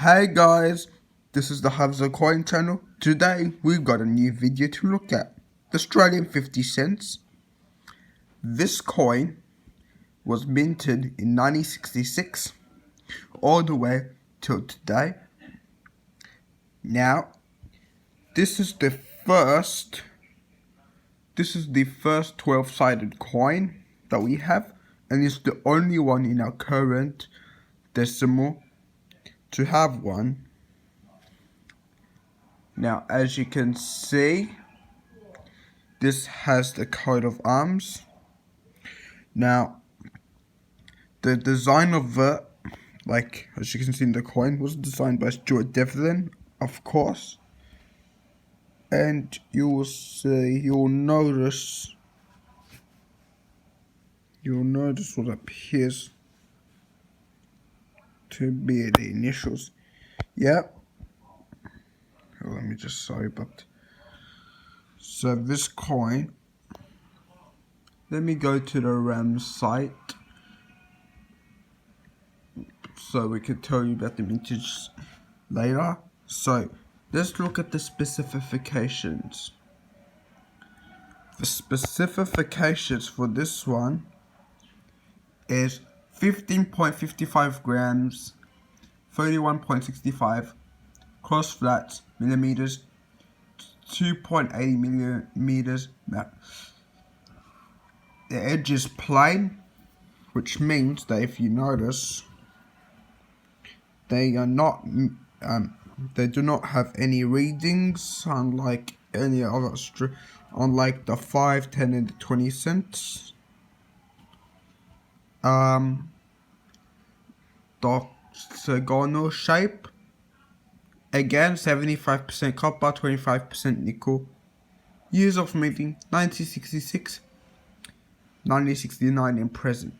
Hey guys, this is the Havza Coin channel. Today we've got a new video to look at. The Australian 50 cents. This coin was minted in 1966 all the way till today. Now, this is the first 12-sided coin that we have, and it's the only one in our current decimal to have one. Now, as you can see, this has the coat of arms. Now, the design of it, like as you can see in the coin, was designed by Stuart Devlin, of course. And you'll notice what appears to be the initials. Yep. Let me just so this coin, let me go to the RAM site so we can tell you about the mintage later. So let's look at the specifications. The specifications for this one is 15.55 grams, 31.65 cross flats millimeters, 2.80 millimeters. The edge is plain, which means that if you notice, they are not they do not have any readings, unlike any other unlike the 5, 10 and the 20 cents. The hexagonal shape, again 75% copper, 25% nickel. Years of minting 1966, 1969 and present.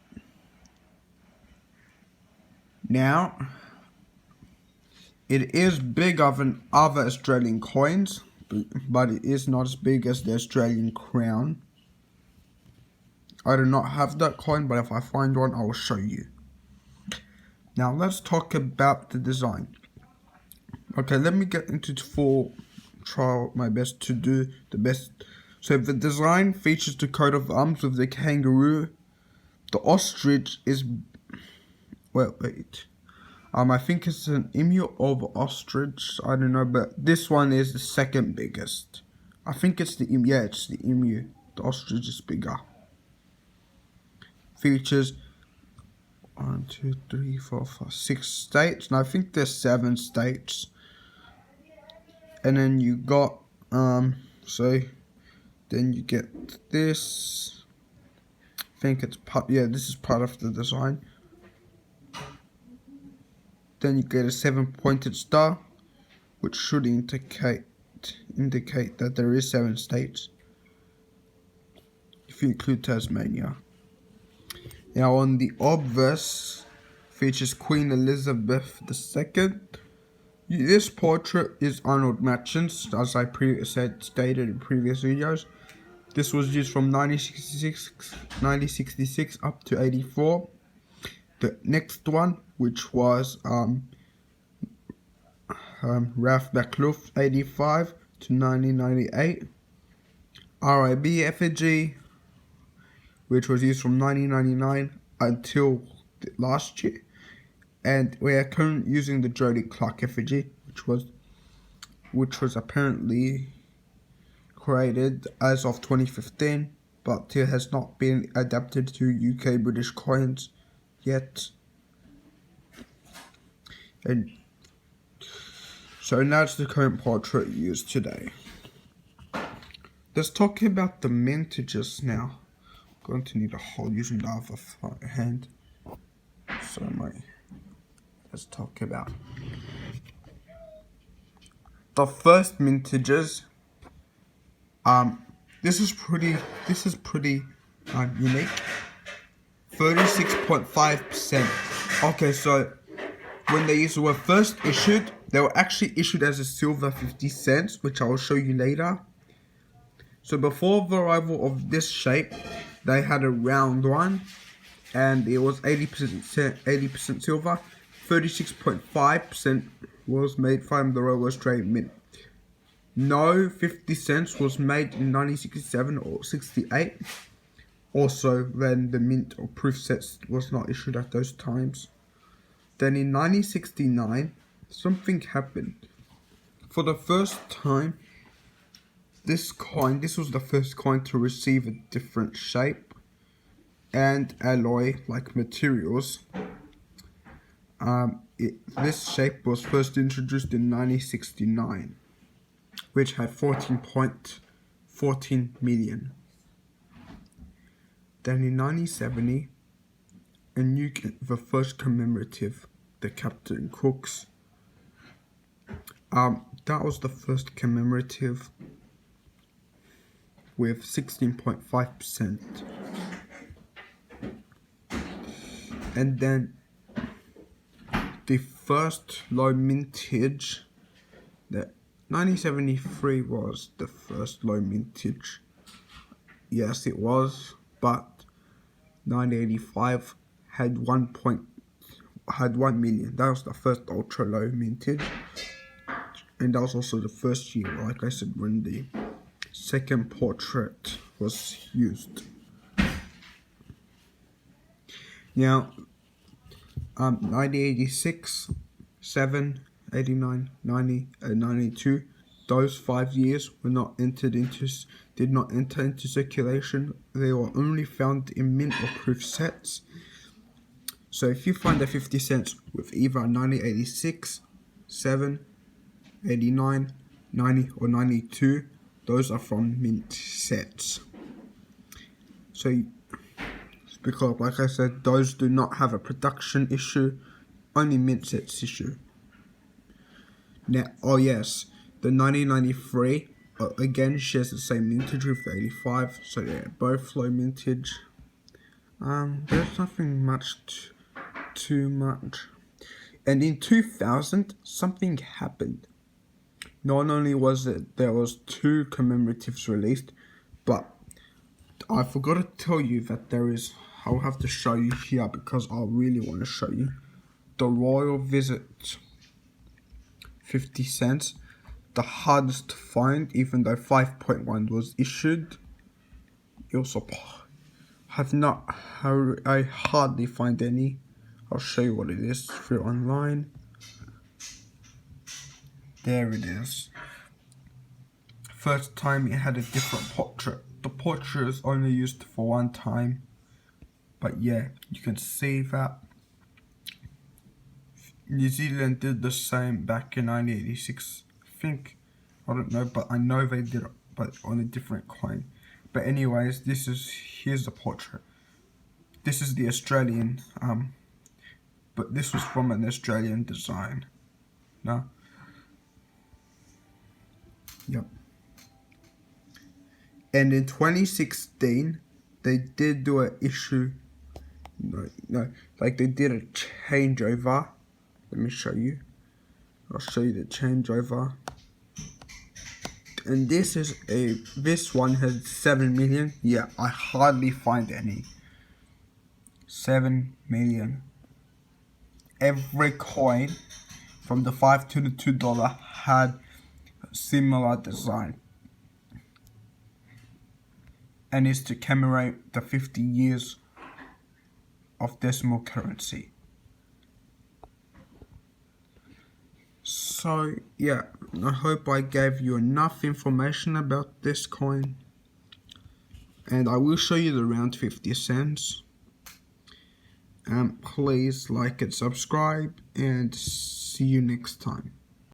Now, it is bigger than other Australian coins, but it is not as big as the Australian crown. I do not have that coin, but if I find one, I will show you. Now, let's talk about the design. Okay, let me get into try my best to do the best. So the design features the coat of arms with the kangaroo. The ostrich is, I think it's an emu or the ostrich. I don't know, but this one is the second biggest. I think it's the emu. Yeah, it's the emu. The ostrich is bigger. Features 1, 2, 3, 4, 5, 6 states, and I think there's 7 states. And then you got so then you get this. I think it's part. Yeah, this is part of the design. Then you get a 7-pointed star, which should indicate that there is 7 states, if you include Tasmania. Now on the obverse features Queen Elizabeth II. This portrait is Arnold Machin's, as I stated in previous videos. This was used from 1966 up to 84. The next one, which was Ralph McLuff, 85 to 1998. RIB effigy, which was used from 1999 until last year. And we are currently using the Jody Clark effigy, which was apparently created as of 2015, but it has not been adapted to UK British coins yet. And so that's the current portrait used today. Let's talk about the mintages now. I'm going to need a hold using the other hand. Let's talk about the first mintages. This is pretty unique. 36.5%. Okay, so when they were first issued, they were actually issued as a silver 50 cents, which I will show you later. So before the arrival of this shape, they had a round one, and it was 80% silver, 36.5% was made from the Royal Australian Mint. No 50 cents was made in 1967 or 68. Also, when the mint or proof sets was not issued at those times. Then in 1969, something happened. For the first time, this was the first coin to receive a different shape and alloy like materials. This shape was first introduced in 1969, which had 14.14 million. Then in 1970, the first commemorative, the Captain Cook's. That was the first commemorative with 16.5%. And then the first low mintage, the 1973 was the first low mintage. Yes, it was, but 1985 had 1 million. That was the first ultra low mintage, and that was also the first year, like I said, when the second portrait was used. Now, 1986, 7, 89, 90, and 92. Those 5 years did not enter into circulation. They were only found in mint or proof sets. So if you find a 50 cents with either 1986, 7, 89, 90, or 92, those are from mint sets. So, because like I said, those do not have a production issue, only mint sets issue. Now, oh yes, the 1993 again shares the same mintage with 85, so yeah, both low mintage. There's nothing much too much. And in 2000, something happened. Not only was it there was 2 commemoratives released, but I forgot to tell you that there is. I'll have to show you here because I really want to show you the Royal Visit 50 cents, the hardest to find, even though 5.1 was issued. You also I hardly find any. I'll show you what it is through online. There it is. First time it had a different portrait. The portrait is only used for one time. But yeah, you can see that New Zealand did the same back in 1986. I don't know, but I know they did it, but on a different coin. But anyways, here's the portrait. This is the Australian, but this was from an Australian design. No. Yep. And in 2016, they did do an issue. Like they did a changeover. Let me show you. I'll show you the changeover. And this one has 7 million. Yeah, I hardly find any. 7 million. Every coin from the $5 to the $2 had a similar design. And it's to commemorate the 50 years of decimal currency. So yeah, I hope I gave you enough information about this coin, and I will show you the round 50 cents. Please like and subscribe, and see you next time.